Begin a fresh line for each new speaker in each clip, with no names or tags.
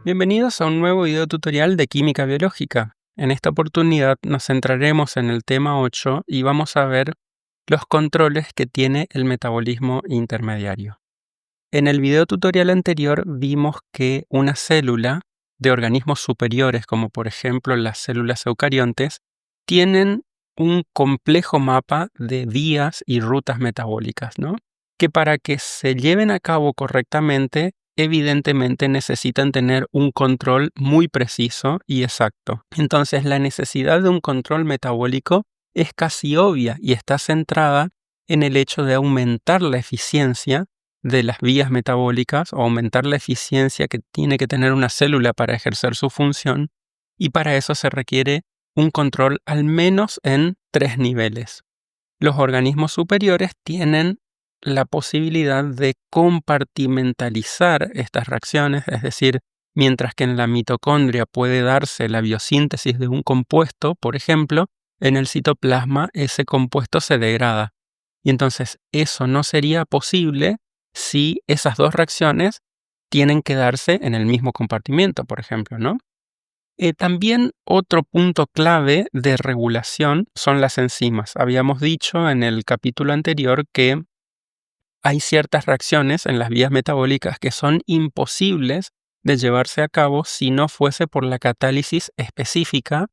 Bienvenidos a un nuevo video tutorial de química biológica. En esta oportunidad nos centraremos en el tema 8 y vamos a ver los controles que tiene el metabolismo intermediario. En el video tutorial anterior vimos que una célula de organismos superiores, como por ejemplo las células eucariontes, tienen un complejo mapa de vías y rutas metabólicas, ¿no? Que para que se lleven a cabo correctamente, evidentemente necesitan tener un control muy preciso y exacto. Entonces, la necesidad de un control metabólico es casi obvia y está centrada en el hecho de aumentar la eficiencia de las vías metabólicas o aumentar la eficiencia que tiene que tener una célula para ejercer su función, y para eso se requiere un control al menos en 3 niveles. Los organismos superiores tienen la posibilidad de compartimentalizar estas reacciones, es decir, mientras que en la mitocondria puede darse la biosíntesis de un compuesto, por ejemplo, en el citoplasma ese compuesto se degrada. Y entonces eso no sería posible si esas dos reacciones tienen que darse en el mismo compartimento, por ejemplo, ¿no? También otro punto clave de regulación son las enzimas. Habíamos dicho en el capítulo anterior que hay ciertas reacciones en las vías metabólicas que son imposibles de llevarse a cabo si no fuese por la catálisis específica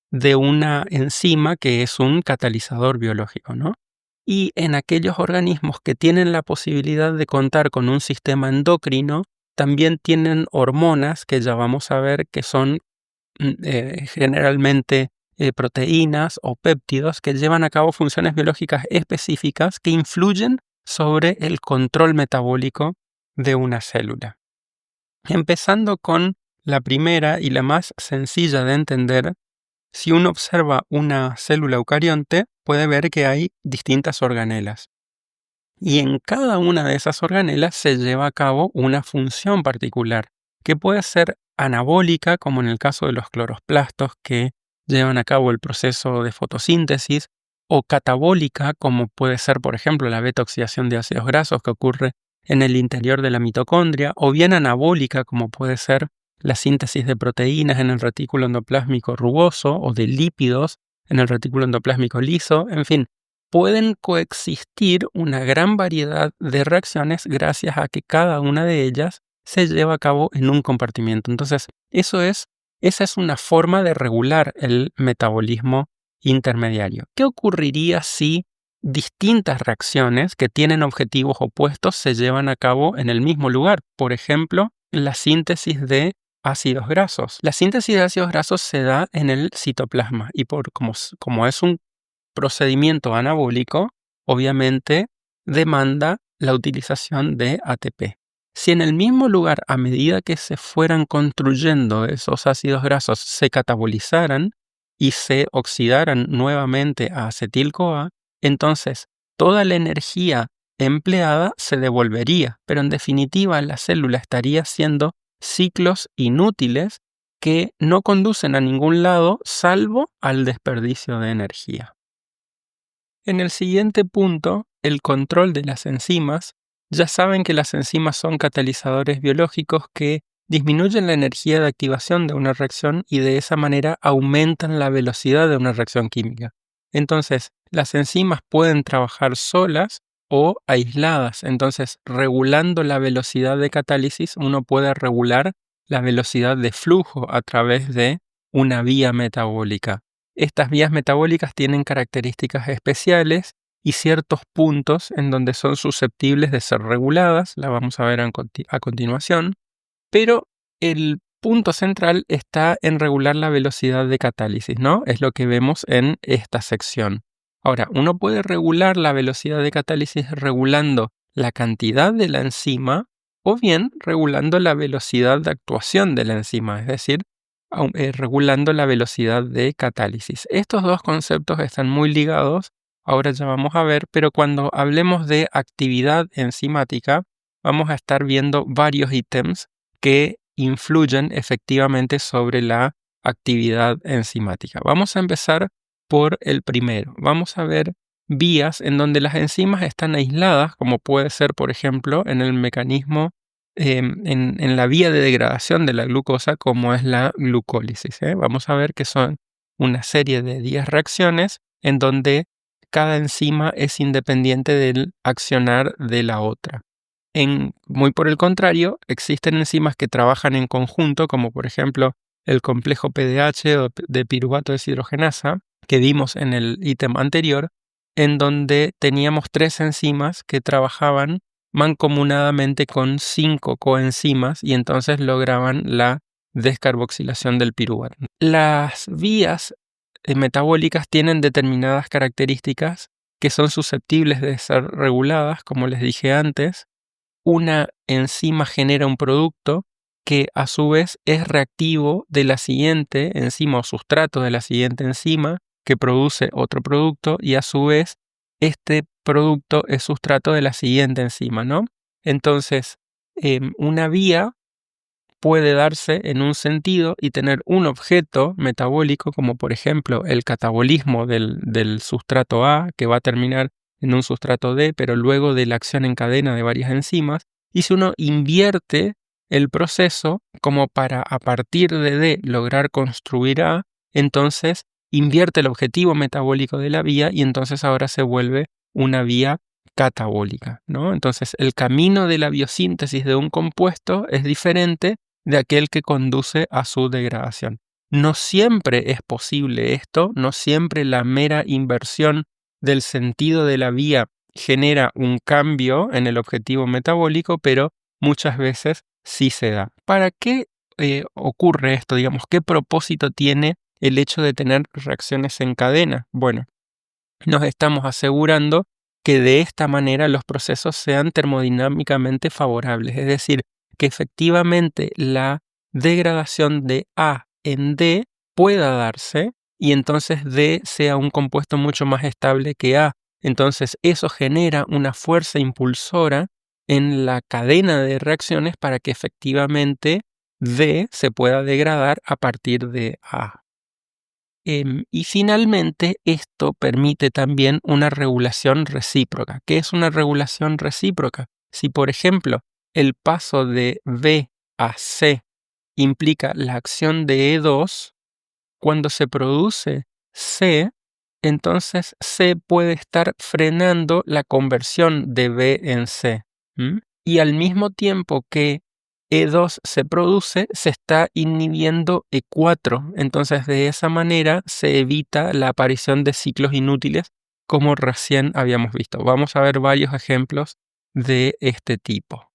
de una enzima que es un catalizador biológico, ¿no? Y en aquellos organismos que tienen la posibilidad de contar con un sistema endocrino, también tienen hormonas que ya vamos a ver que son generalmente proteínas o péptidos que llevan a cabo funciones biológicas específicas que influyen sobre el control metabólico de una célula. Empezando con la primera y la más sencilla de entender, si uno observa una célula eucarionte, puede ver que hay distintas organelas. Y en cada una de esas organelas se lleva a cabo una función particular, que puede ser anabólica, como en el caso de los cloroplastos que llevan a cabo el proceso de fotosíntesis, o catabólica, como puede ser, por ejemplo, la beta-oxidación de ácidos grasos que ocurre en el interior de la mitocondria, o bien anabólica, como puede ser la síntesis de proteínas en el retículo endoplásmico rugoso o de lípidos en el retículo endoplásmico liso, en fin. Pueden coexistir una gran variedad de reacciones gracias a que cada una de ellas se lleva a cabo en un compartimiento. Entonces, esa es una forma de regular el metabolismo intermediario. ¿Qué ocurriría si distintas reacciones que tienen objetivos opuestos se llevan a cabo en el mismo lugar? Por ejemplo, la síntesis de ácidos grasos. La síntesis de ácidos grasos se da en el citoplasma y como es un procedimiento anabólico, obviamente demanda la utilización de ATP. Si en el mismo lugar, a medida que se fueran construyendo esos ácidos grasos, se catabolizaran y se oxidaran nuevamente a acetil-CoA, entonces toda la energía empleada se devolvería, pero en definitiva la célula estaría haciendo ciclos inútiles que no conducen a ningún lado salvo al desperdicio de energía. En el siguiente punto, el control de las enzimas. Ya saben que las enzimas son catalizadores biológicos que disminuyen la energía de activación de una reacción y de esa manera aumentan la velocidad de una reacción química. Entonces, las enzimas pueden trabajar solas o aisladas. Entonces, regulando la velocidad de catálisis, uno puede regular la velocidad de flujo a través de una vía metabólica. Estas vías metabólicas tienen características especiales y ciertos puntos en donde son susceptibles de ser reguladas, la vamos a ver a continuación, pero el punto central está en regular la velocidad de catálisis, ¿no? Es lo que vemos en esta sección. Ahora, uno puede regular la velocidad de catálisis regulando la cantidad de la enzima o bien regulando la velocidad de actuación de la enzima, es decir, regulando la velocidad de catálisis. Estos dos conceptos están muy ligados, ahora ya vamos a ver, pero cuando hablemos de actividad enzimática, vamos a estar viendo varios ítems que influyen efectivamente sobre la actividad enzimática. Vamos a empezar por el primero. Vamos a ver vías en donde las enzimas están aisladas, como puede ser, por ejemplo, en el mecanismo en la vía de degradación de la glucosa, como es la glucólisis. Vamos a ver que son una serie de 10 reacciones en donde cada enzima es independiente del accionar de la otra. Muy por el contrario, existen enzimas que trabajan en conjunto, como por ejemplo el complejo PDH o de piruvato deshidrogenasa, que vimos en el ítem anterior, en donde teníamos 3 enzimas que trabajaban mancomunadamente con 5 coenzimas y entonces lograban la descarboxilación del piruvato. Las vías metabólicas tienen determinadas características que son susceptibles de ser reguladas, como les dije antes. Una enzima genera un producto que a su vez es reactivo de la siguiente enzima o sustrato de la siguiente enzima que produce otro producto y a su vez este producto es sustrato de la siguiente enzima, ¿no? Entonces, una vía puede darse en un sentido y tener un objeto metabólico, como por ejemplo el catabolismo del sustrato A, que va a terminar en un sustrato D, pero luego de la acción en cadena de varias enzimas. Y si uno invierte el proceso como para a partir de D lograr construir A, entonces invierte el objetivo metabólico de la vía y entonces ahora se vuelve una vía catabólica, ¿no? Entonces el camino de la biosíntesis de un compuesto es diferente de aquel que conduce a su degradación. No siempre es posible esto, no siempre la mera inversión del sentido de la vía genera un cambio en el objetivo metabólico, pero muchas veces sí se da. ¿Para qué ocurre esto? Digamos, ¿qué propósito tiene el hecho de tener reacciones en cadena? Bueno, nos estamos asegurando que de esta manera los procesos sean termodinámicamente favorables, es decir, que efectivamente la degradación de A en D pueda darse y entonces D sea un compuesto mucho más estable que A. Entonces eso genera una fuerza impulsora en la cadena de reacciones para que efectivamente D se pueda degradar a partir de A. Y finalmente, esto permite también una regulación recíproca. ¿Qué es una regulación recíproca? Si, por ejemplo, el paso de B a C implica la acción de E2, cuando se produce C, entonces C puede estar frenando la conversión de B en C. Y al mismo tiempo que E2 se produce, se está inhibiendo E4. Entonces, de esa manera se evita la aparición de ciclos inútiles, como recién habíamos visto. Vamos a ver varios ejemplos de este tipo.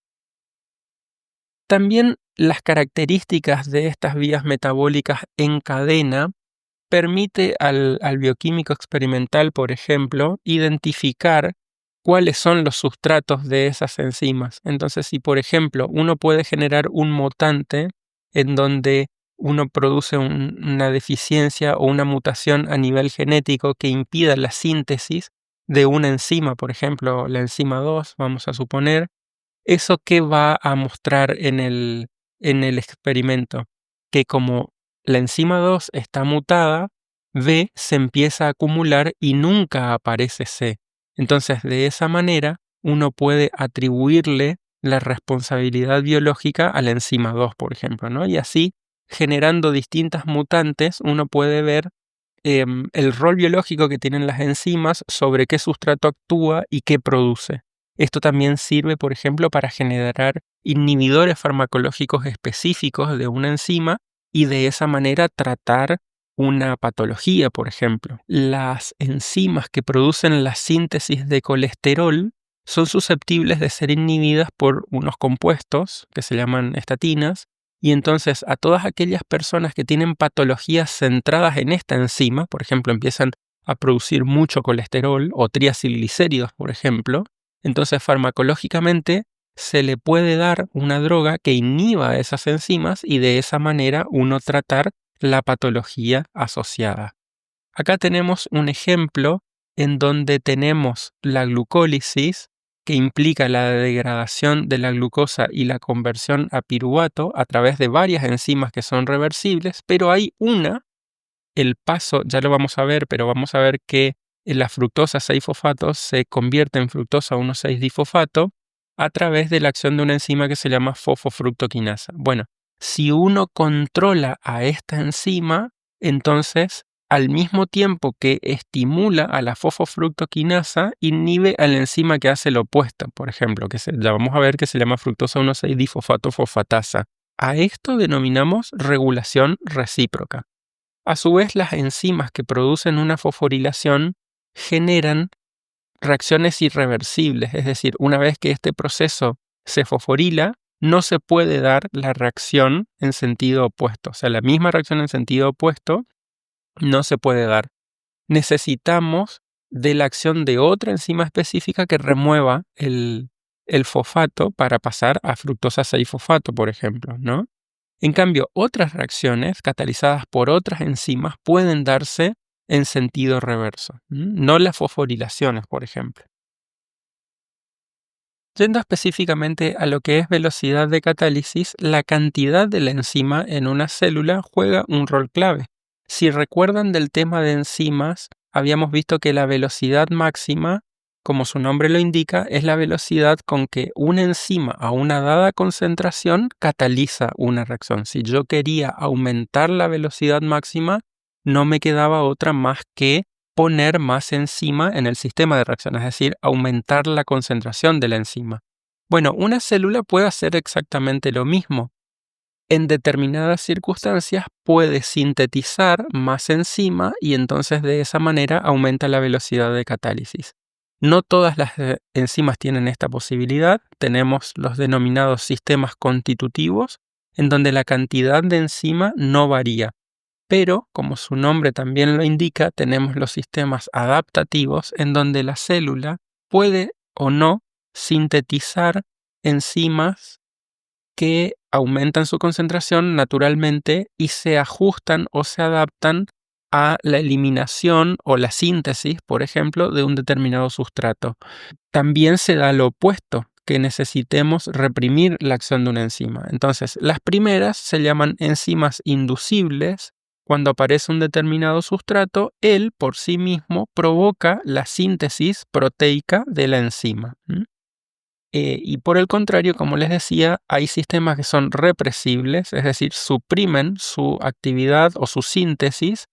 También las características de estas vías metabólicas en cadena permite al bioquímico experimental, por ejemplo, identificar cuáles son los sustratos de esas enzimas. Entonces, si por ejemplo uno puede generar un mutante en donde uno produce una deficiencia o una mutación a nivel genético que impida la síntesis de una enzima, por ejemplo, la enzima 2, vamos a suponer, ¿eso qué va a mostrar en el experimento? Que como la enzima 2 está mutada, B se empieza a acumular y nunca aparece C. Entonces, de esa manera, uno puede atribuirle la responsabilidad biológica a la enzima 2, por ejemplo, ¿no? Y así, generando distintas mutantes, uno puede ver el rol biológico que tienen las enzimas sobre qué sustrato actúa y qué produce. Esto también sirve, por ejemplo, para generar inhibidores farmacológicos específicos de una enzima y de esa manera tratar una patología, por ejemplo. Las enzimas que producen la síntesis de colesterol son susceptibles de ser inhibidas por unos compuestos que se llaman estatinas, y entonces a todas aquellas personas que tienen patologías centradas en esta enzima, por ejemplo, empiezan a producir mucho colesterol o triacilglicéridos, por ejemplo, entonces farmacológicamente se le puede dar una droga que inhiba esas enzimas y de esa manera uno tratar la patología asociada. Acá tenemos un ejemplo en donde tenemos la glucólisis, que implica la degradación de la glucosa y la conversión a piruvato a través de varias enzimas que son reversibles, pero hay el paso, ya lo vamos a ver, pero vamos a ver que la fructosa 6-fosfato se convierte en fructosa 1,6-difosfato a través de la acción de una enzima que se llama fosfofructoquinasa. Bueno, si uno controla a esta enzima, entonces al mismo tiempo que estimula a la fosfofructoquinasa, inhibe a la enzima que hace lo opuesto, por ejemplo, ya vamos a ver que se llama fructosa 1,6-difosfato-fosfatasa. A esto denominamos regulación recíproca. A su vez, las enzimas que producen una fosforilación generan reacciones irreversibles, es decir, una vez que este proceso se fosforila, no se puede dar la reacción en sentido opuesto. O sea, la misma reacción en sentido opuesto no se puede dar. Necesitamos de la acción de otra enzima específica que remueva el fosfato para pasar a fructosa 6-fosfato, por ejemplo, ¿no? En cambio, otras reacciones catalizadas por otras enzimas pueden darse en sentido reverso, no las fosforilaciones, por ejemplo. Yendo específicamente a lo que es velocidad de catálisis, la cantidad de la enzima en una célula juega un rol clave. Si recuerdan del tema de enzimas, habíamos visto que la velocidad máxima, como su nombre lo indica, es la velocidad con que una enzima a una dada concentración cataliza una reacción. Si yo quería aumentar la velocidad máxima, no me quedaba otra más que poner más enzima en el sistema de reacción, es decir, aumentar la concentración de la enzima. Bueno, una célula puede hacer exactamente lo mismo. En determinadas circunstancias puede sintetizar más enzima y entonces de esa manera aumenta la velocidad de catálisis. No todas las enzimas tienen esta posibilidad. Tenemos los denominados sistemas constitutivos, en donde la cantidad de enzima no varía. Pero, como su nombre también lo indica, tenemos los sistemas adaptativos en donde la célula puede o no sintetizar enzimas que aumentan su concentración naturalmente y se ajustan o se adaptan a la eliminación o la síntesis, por ejemplo, de un determinado sustrato. También se da lo opuesto, que necesitemos reprimir la acción de una enzima. Entonces, las primeras se llaman enzimas inducibles. Cuando aparece un determinado sustrato, él por sí mismo provoca la síntesis proteica de la enzima. Y por el contrario, como les decía, hay sistemas que son represibles, es decir, suprimen su actividad o su síntesis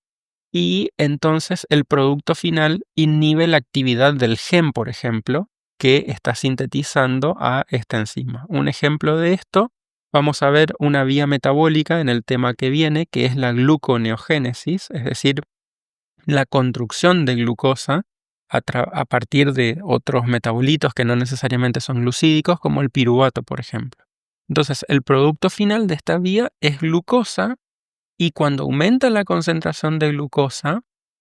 y entonces el producto final inhibe la actividad del gen, por ejemplo, que está sintetizando a esta enzima. Un ejemplo de esto, vamos a ver una vía metabólica en el tema que viene, que es la gluconeogénesis, es decir, la construcción de glucosa a partir de otros metabolitos que no necesariamente son glucídicos, como el piruvato, por ejemplo. Entonces, el producto final de esta vía es glucosa y cuando aumenta la concentración de glucosa,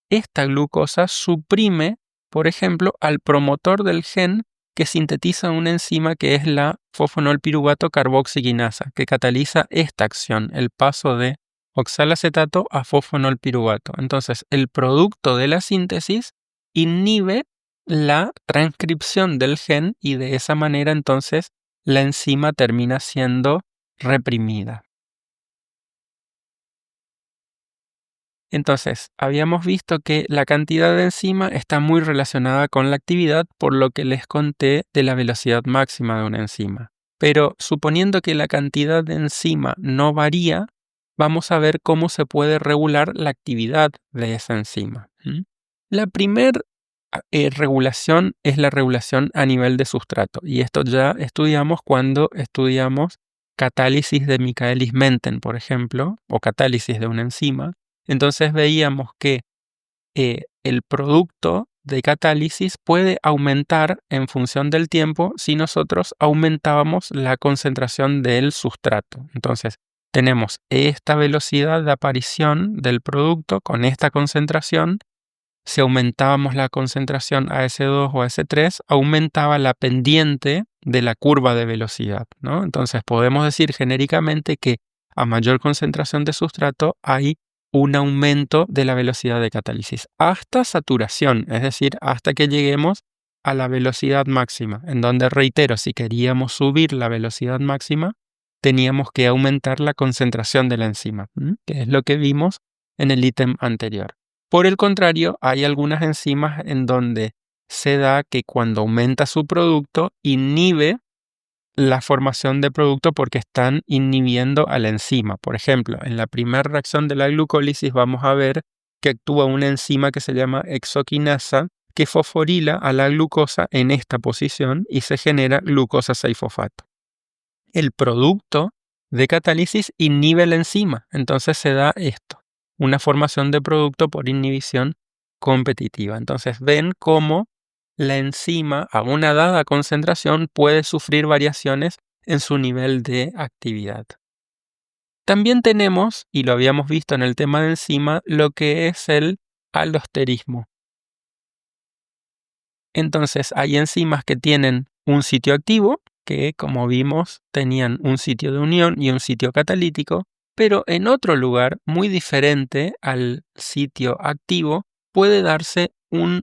esta glucosa suprime, por ejemplo, al promotor del gen que sintetiza una enzima que es la fosfonolpiruvato carboxiquinasa, que cataliza esta acción, el paso de oxalacetato a fosfonolpiruvato. Entonces, el producto de la síntesis inhibe la transcripción del gen y de esa manera entonces la enzima termina siendo reprimida. Entonces, habíamos visto que la cantidad de enzima está muy relacionada con la actividad, por lo que les conté de la velocidad máxima de una enzima. Pero suponiendo que la cantidad de enzima no varía, vamos a ver cómo se puede regular la actividad de esa enzima. La primera regulación es la regulación a nivel de sustrato, y esto ya estudiamos cuando estudiamos catálisis de Michaelis-Menten, por ejemplo, o catálisis de una enzima. Entonces veíamos que el producto de catálisis puede aumentar en función del tiempo si nosotros aumentábamos la concentración del sustrato. Entonces tenemos esta velocidad de aparición del producto con esta concentración. Si aumentábamos la concentración a S2 o a S3, aumentaba la pendiente de la curva de velocidad, ¿no? Entonces podemos decir genéricamente que a mayor concentración de sustrato hay un aumento de la velocidad de catálisis hasta saturación, es decir, hasta que lleguemos a la velocidad máxima, en donde, reitero, si queríamos subir la velocidad máxima, teníamos que aumentar la concentración de la enzima, que es lo que vimos en el ítem anterior. Por el contrario, hay algunas enzimas en donde se da que cuando aumenta su producto, inhibe la formación de producto porque están inhibiendo a la enzima. Por ejemplo, en la primera reacción de la glucólisis vamos a ver que actúa una enzima que se llama hexoquinasa que fosforila a la glucosa en esta posición y se genera glucosa 6-fosfato. El producto de catálisis inhibe la enzima, entonces se da esto, una formación de producto por inhibición competitiva. Entonces ven cómo la enzima a una dada concentración puede sufrir variaciones en su nivel de actividad. También tenemos, y lo habíamos visto en el tema de enzima, lo que es el alosterismo. Entonces hay enzimas que tienen un sitio activo, que como vimos tenían un sitio de unión y un sitio catalítico, pero en otro lugar muy diferente al sitio activo puede darse un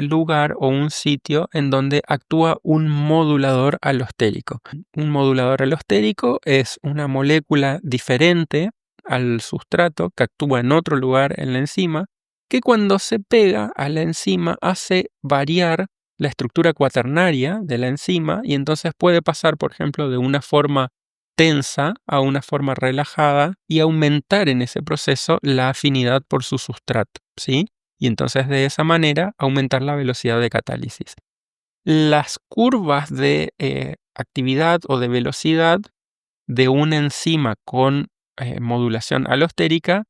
lugar o un sitio en donde actúa un modulador alostérico. Un modulador alostérico es una molécula diferente al sustrato que actúa en otro lugar en la enzima, que cuando se pega a la enzima hace variar la estructura cuaternaria de la enzima y entonces puede pasar, por ejemplo, de una forma tensa a una forma relajada y aumentar en ese proceso la afinidad por su sustrato, ¿sí? Y entonces de esa manera aumentar la velocidad de catálisis. Las curvas de actividad o de velocidad de una enzima con modulación alostérica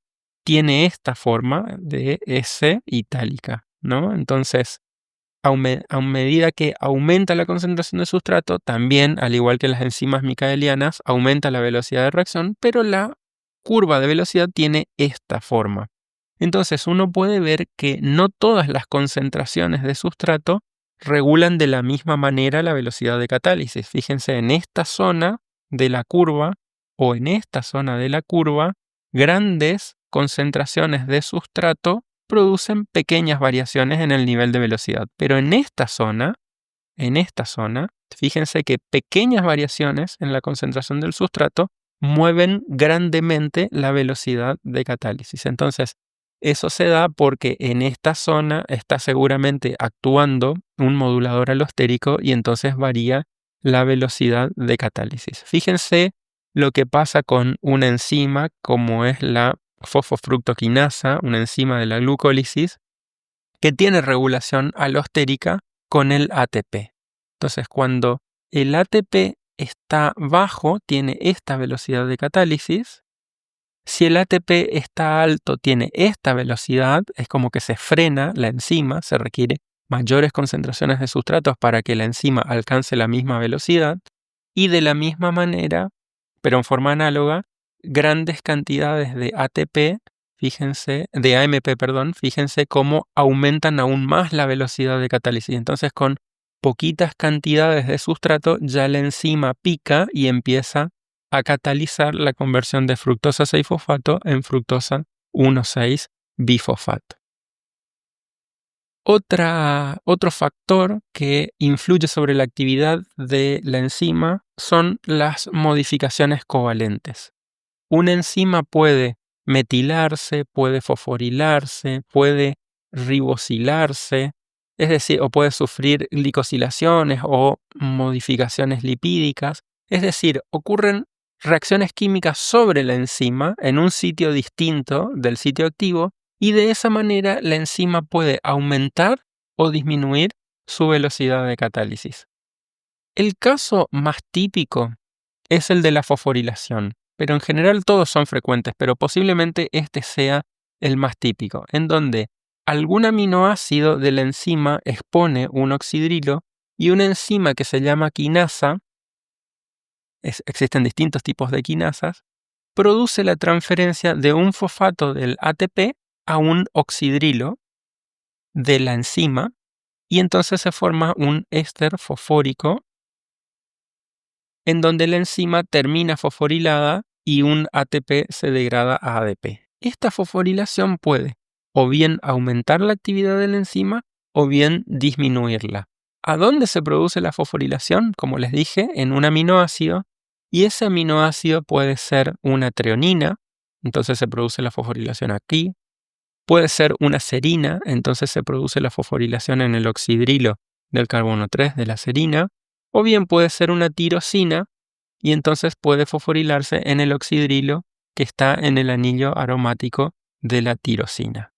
tiene esta forma de S itálica, ¿no? Entonces, a medida que aumenta la concentración de sustrato, también, al igual que las enzimas micaelianas, aumenta la velocidad de reacción, pero la curva de velocidad tiene esta forma. Entonces, uno puede ver que no todas las concentraciones de sustrato regulan de la misma manera la velocidad de catálisis. Fíjense, en esta zona de la curva o en esta zona de la curva, grandes concentraciones de sustrato producen pequeñas variaciones en el nivel de velocidad. Pero en esta zona, fíjense que pequeñas variaciones en la concentración del sustrato mueven grandemente la velocidad de catálisis. Entonces, eso se da porque en esta zona está seguramente actuando un modulador alostérico y entonces varía la velocidad de catálisis. Fíjense lo que pasa con una enzima como es la fosfofructoquinasa, una enzima de la glucólisis, que tiene regulación alostérica con el ATP. Entonces, cuando el ATP está bajo, tiene esta velocidad de catálisis. Si el ATP está alto, tiene esta velocidad, es como que se frena la enzima, se requiere mayores concentraciones de sustratos para que la enzima alcance la misma velocidad. Y de la misma manera, pero en forma análoga, grandes cantidades de ATP, de AMP, fíjense cómo aumentan aún más la velocidad de catálisis. Entonces, con poquitas cantidades de sustrato, ya la enzima pica y empieza a catalizar la conversión de fructosa 6-fosfato en fructosa 1,6-bifosfato. Otro factor que influye sobre la actividad de la enzima son las modificaciones covalentes. Una enzima puede metilarse, puede fosforilarse, puede ribosilarse, es decir, o puede sufrir glicosilaciones o modificaciones lipídicas, es decir, ocurren reacciones químicas sobre la enzima en un sitio distinto del sitio activo y de esa manera la enzima puede aumentar o disminuir su velocidad de catálisis. El caso más típico es el de la fosforilación, pero en general todos son frecuentes, pero posiblemente este sea el más típico, en donde algún aminoácido de la enzima expone un oxidrilo y una enzima que se llama quinasa, existen distintos tipos de quinasas, produce la transferencia de un fosfato del ATP a un oxidrilo de la enzima y entonces se forma un éster fosfórico en donde la enzima termina fosforilada y un ATP se degrada a ADP. Esta fosforilación puede o bien aumentar la actividad de la enzima o bien disminuirla. ¿A dónde se produce la fosforilación? Como les dije, en un aminoácido, y ese aminoácido puede ser una treonina, entonces se produce la fosforilación aquí. Puede ser una serina, entonces se produce la fosforilación en el oxidrilo del carbono 3 de la serina. o bien puede ser una tirosina y entonces puede fosforilarse en el oxidrilo que está en el anillo aromático de la tirosina.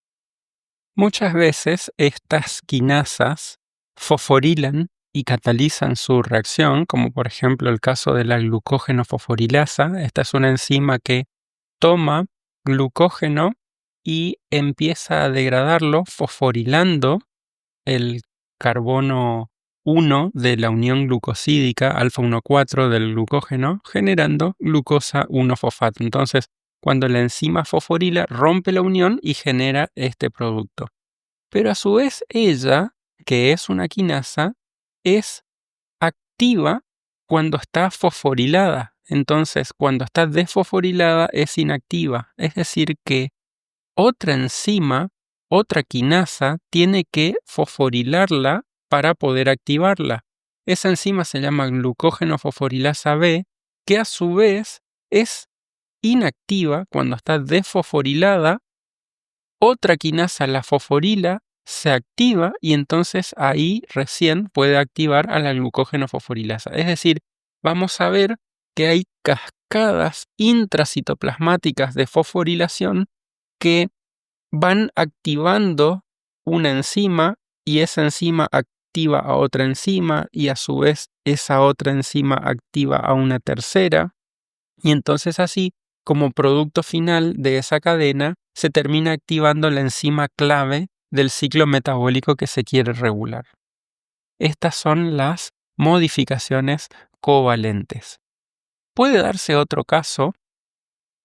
Muchas veces estas quinasas fosforilan y catalizan su reacción, como por ejemplo el caso de la glucógeno fosforilasa. Esta es una enzima que toma glucógeno y empieza a degradarlo fosforilando el carbono 1 de la unión glucosídica alfa 1,4 del glucógeno, generando glucosa 1-fosfato. Entonces, cuando la enzima fosforila, rompe la unión y genera este producto. Pero a su vez ella, que es una quinasa, es activa cuando está fosforilada. Entonces, cuando está desfosforilada es inactiva. Es decir, que otra enzima, otra quinasa, tiene que fosforilarla para poder activarla. Esa enzima se llama glucógeno fosforilasa B, que a su vez es inactiva cuando está desfosforilada. Otra quinasa la fosforila, se activa y entonces ahí recién puede activar a la glucógeno fosforilasa. Es decir, vamos a ver que hay cascadas intracitoplasmáticas de fosforilación que van activando una enzima y esa enzima activa a otra enzima y a su vez esa otra enzima activa a una tercera. Y entonces así, como producto final de esa cadena, se termina activando la enzima clave del ciclo metabólico que se quiere regular. Estas son las modificaciones covalentes. Puede darse otro caso,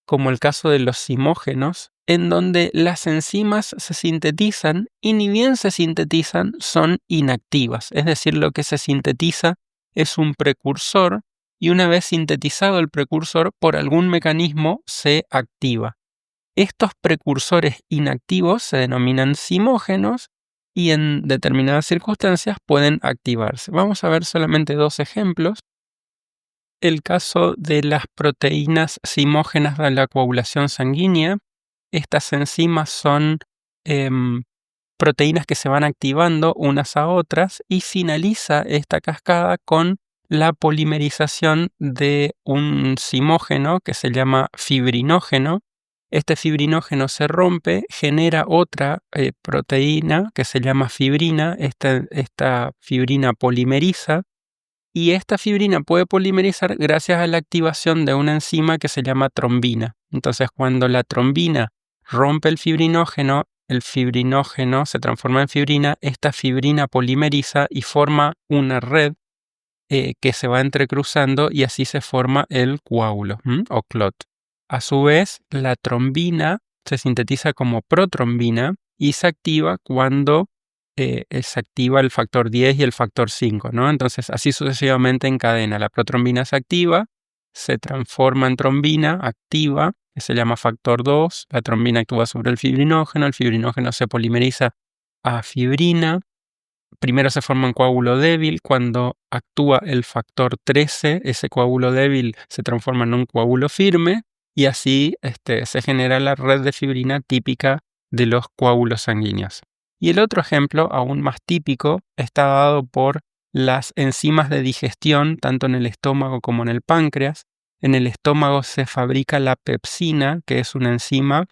como el caso de los zimógenos, en donde las enzimas se sintetizan y ni bien se sintetizan son inactivas. Es decir, lo que se sintetiza es un precursor y una vez sintetizado el precursor, por algún mecanismo se activa. Estos precursores inactivos se denominan zimógenos y en determinadas circunstancias pueden activarse. Vamos a ver solamente dos ejemplos. El caso de las proteínas zimógenas de la coagulación sanguínea. Estas enzimas son proteínas que se van activando unas a otras y finaliza esta cascada con la polimerización de un zimógeno que se llama fibrinógeno. Este fibrinógeno se rompe, genera otra proteína que se llama fibrina. Esta fibrina polimeriza y esta fibrina puede polimerizar gracias a la activación de una enzima que se llama trombina. Entonces, cuando la trombina rompe el fibrinógeno se transforma en fibrina, esta fibrina polimeriza y forma una red que se va entrecruzando y así se forma el coágulo o clot. A su vez, la trombina se sintetiza como protrombina y se activa cuando se activa el factor 10 y el factor 5, ¿no? Entonces, así sucesivamente en cadena. La protrombina se activa, se transforma en trombina activa, que se llama factor 2. La trombina actúa sobre el fibrinógeno se polimeriza a fibrina. Primero se forma un coágulo débil. Cuando actúa el factor 13, ese coágulo débil se transforma en un coágulo firme y así se genera la red de fibrina típica de los coágulos sanguíneos. Y el otro ejemplo, aún más típico, está dado por las enzimas de digestión, tanto en el estómago como en el páncreas. En el estómago se fabrica la pepsina, que es una enzima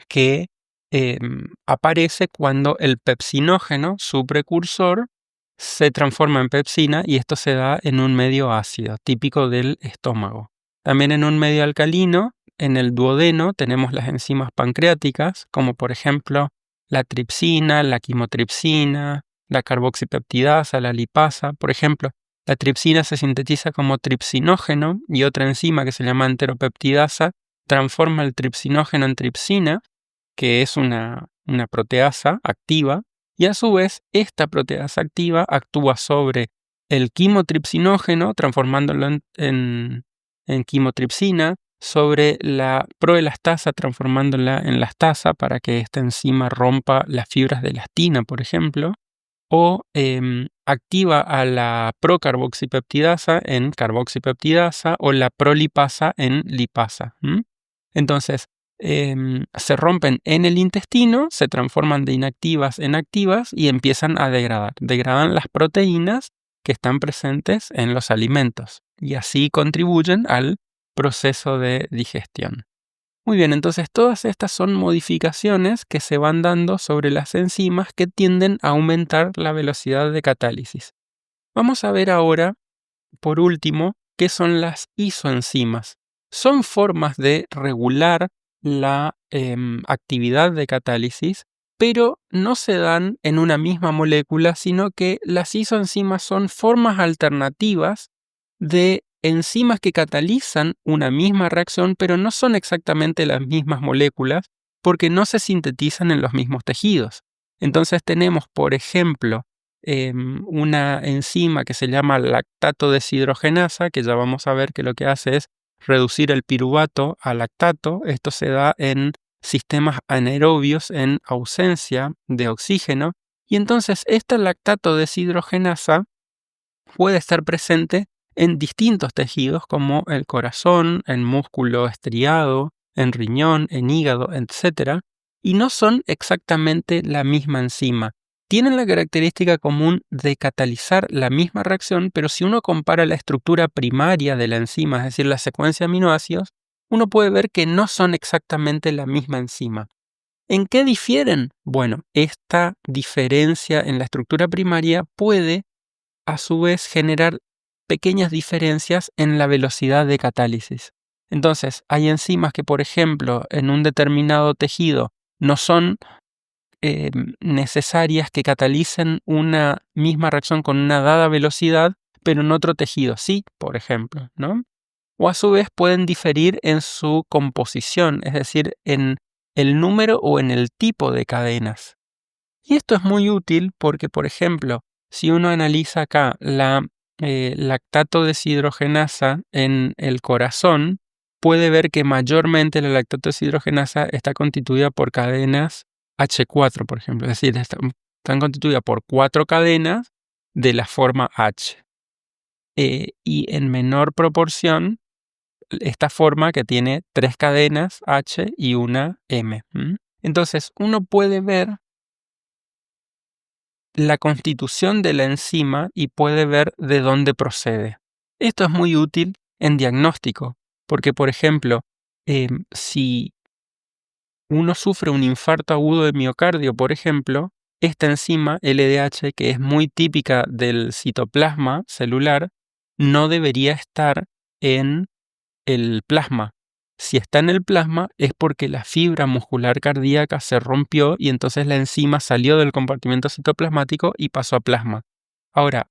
que aparece cuando el pepsinógeno, su precursor, se transforma en pepsina y esto se da en un medio ácido, típico del estómago. También en un medio alcalino, en el duodeno, tenemos las enzimas pancreáticas, como por ejemplo la tripsina, la quimotripsina, la carboxipeptidasa, la lipasa. Por ejemplo, la tripsina se sintetiza como tripsinógeno y otra enzima que se llama enteropeptidasa transforma el tripsinógeno en tripsina, que es una proteasa activa, y a su vez esta proteasa activa actúa sobre el quimotripsinógeno, transformándolo en quimotripsina, sobre la proelastasa, transformándola en lastasa para que esta enzima rompa las fibras de elastina, por ejemplo, o activa a la procarboxipeptidasa en carboxipeptidasa o la prolipasa en lipasa. Entonces, se rompen en el intestino, se transforman de inactivas en activas y empiezan a degradar. Degradan las proteínas que están presentes en los alimentos y así contribuyen al proceso de digestión. Muy bien, entonces todas estas son modificaciones que se van dando sobre las enzimas que tienden a aumentar la velocidad de catálisis. Vamos a ver ahora, por último, qué son las isoenzimas. Son formas de regular la actividad de catálisis, pero no se dan en una misma molécula, sino que las isoenzimas son formas alternativas de enzimas que catalizan una misma reacción, pero no son exactamente las mismas moléculas porque no se sintetizan en los mismos tejidos. Entonces tenemos, por ejemplo, una enzima que se llama lactato deshidrogenasa, que ya vamos a ver que lo que hace es reducir el piruvato a lactato. Esto se da en sistemas anaerobios en ausencia de oxígeno. Y entonces esta lactato deshidrogenasa puede estar presente en distintos tejidos como el corazón, el músculo estriado, en riñón, en hígado, etc. Y no son exactamente la misma enzima. Tienen la característica común de catalizar la misma reacción, pero si uno compara la estructura primaria de la enzima, es decir, la secuencia de aminoácidos, uno puede ver que no son exactamente la misma enzima. ¿En qué difieren? Bueno, esta diferencia en la estructura primaria puede a su vez generar pequeñas diferencias en la velocidad de catálisis. Entonces, hay enzimas que, por ejemplo, en un determinado tejido no son necesarias que catalicen una misma reacción con una dada velocidad, pero en otro tejido sí, por ejemplo, ¿no? O a su vez pueden diferir en su composición, es decir, en el número o en el tipo de cadenas. Y esto es muy útil porque, por ejemplo, si uno analiza acá la lactato deshidrogenasa en el corazón, puede ver que mayormente la lactato deshidrogenasa está constituida por cadenas H4, por ejemplo. Es decir, están constituidas por 4 cadenas de la forma H. Y en menor proporción, esta forma que tiene 3 cadenas H y una M. Entonces, uno puede ver la constitución de la enzima y puede ver de dónde procede. Esto es muy útil en diagnóstico, porque, por ejemplo, si uno sufre un infarto agudo de miocardio, por ejemplo, esta enzima LDH, que es muy típica del citoplasma celular, no debería estar en el plasma. Si está en el plasma es porque la fibra muscular cardíaca se rompió y entonces la enzima salió del compartimento citoplasmático y pasó a plasma. Ahora,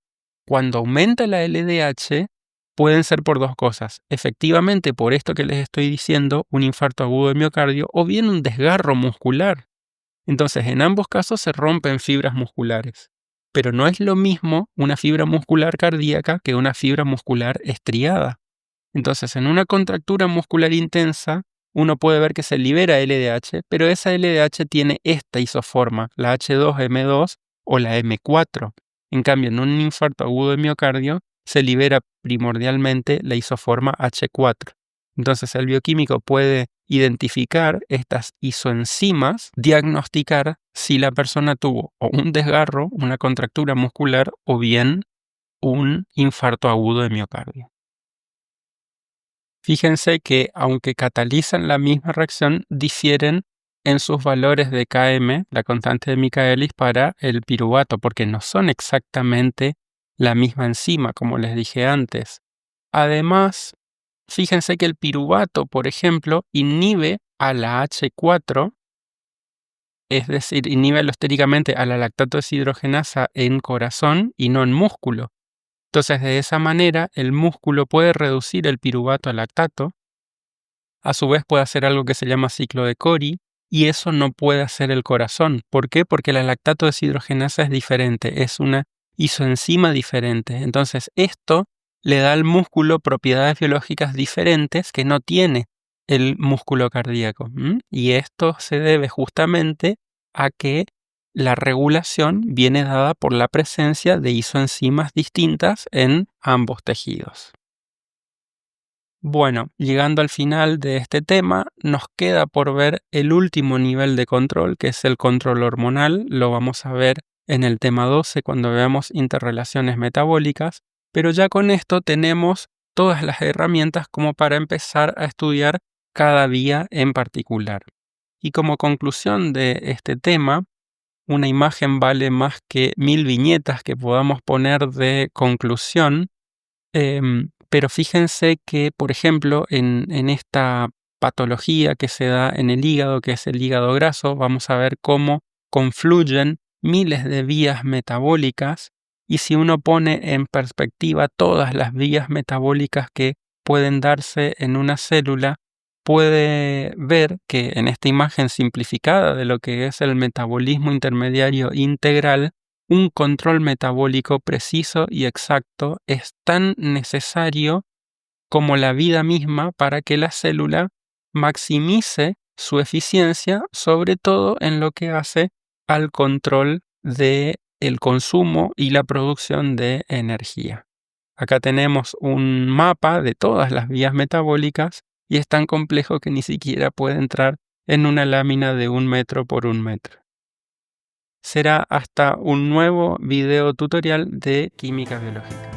cuando aumenta la LDH, pueden ser por dos cosas. Efectivamente, por esto que les estoy diciendo, un infarto agudo de miocardio o bien un desgarro muscular. Entonces, en ambos casos se rompen fibras musculares. Pero no es lo mismo una fibra muscular cardíaca que una fibra muscular estriada. Entonces, en una contractura muscular intensa, uno puede ver que se libera LDH, pero esa LDH tiene esta isoforma, la H2M2 o la M4. En cambio, en un infarto agudo de miocardio, se libera primordialmente la isoforma H4. Entonces, el bioquímico puede identificar estas isoenzimas, diagnosticar si la persona tuvo o un desgarro, una contractura muscular o bien un infarto agudo de miocardio. Fíjense que, aunque catalizan la misma reacción, difieren en sus valores de Km, la constante de Michaelis, para el piruvato, porque no son exactamente la misma enzima, como les dije antes. Además, fíjense que el piruvato, por ejemplo, inhibe a la H4, es decir, inhibe alostéricamente a la lactato deshidrogenasa en corazón y no en músculo. Entonces, de esa manera, el músculo puede reducir el piruvato a lactato. A su vez, puede hacer algo que se llama ciclo de Cori, y eso no puede hacer el corazón. ¿Por qué? Porque la lactato deshidrogenasa es diferente, es una isoenzima diferente. Entonces, esto le da al músculo propiedades biológicas diferentes que no tiene el músculo cardíaco. Y esto se debe justamente a que la regulación viene dada por la presencia de isoenzimas distintas en ambos tejidos. Bueno, llegando al final de este tema, nos queda por ver el último nivel de control, que es el control hormonal. Lo vamos a ver en el tema 12 cuando veamos interrelaciones metabólicas, pero ya con esto tenemos todas las herramientas como para empezar a estudiar cada vía en particular. Y como conclusión de este tema, una imagen vale más que 1000 viñetas que podamos poner de conclusión, pero fíjense que, por ejemplo, en esta patología que se da en el hígado, que es el hígado graso, vamos a ver cómo confluyen miles de vías metabólicas, y si uno pone en perspectiva todas las vías metabólicas que pueden darse en una célula, puede ver que en esta imagen simplificada de lo que es el metabolismo intermediario integral, un control metabólico preciso y exacto es tan necesario como la vida misma para que la célula maximice su eficiencia, sobre todo en lo que hace al control del consumo y la producción de energía. Acá tenemos un mapa de todas las vías metabólicas y es tan complejo que ni siquiera puede entrar en una lámina de 1 metro por 1 metro. Será hasta un nuevo video tutorial de química biológica.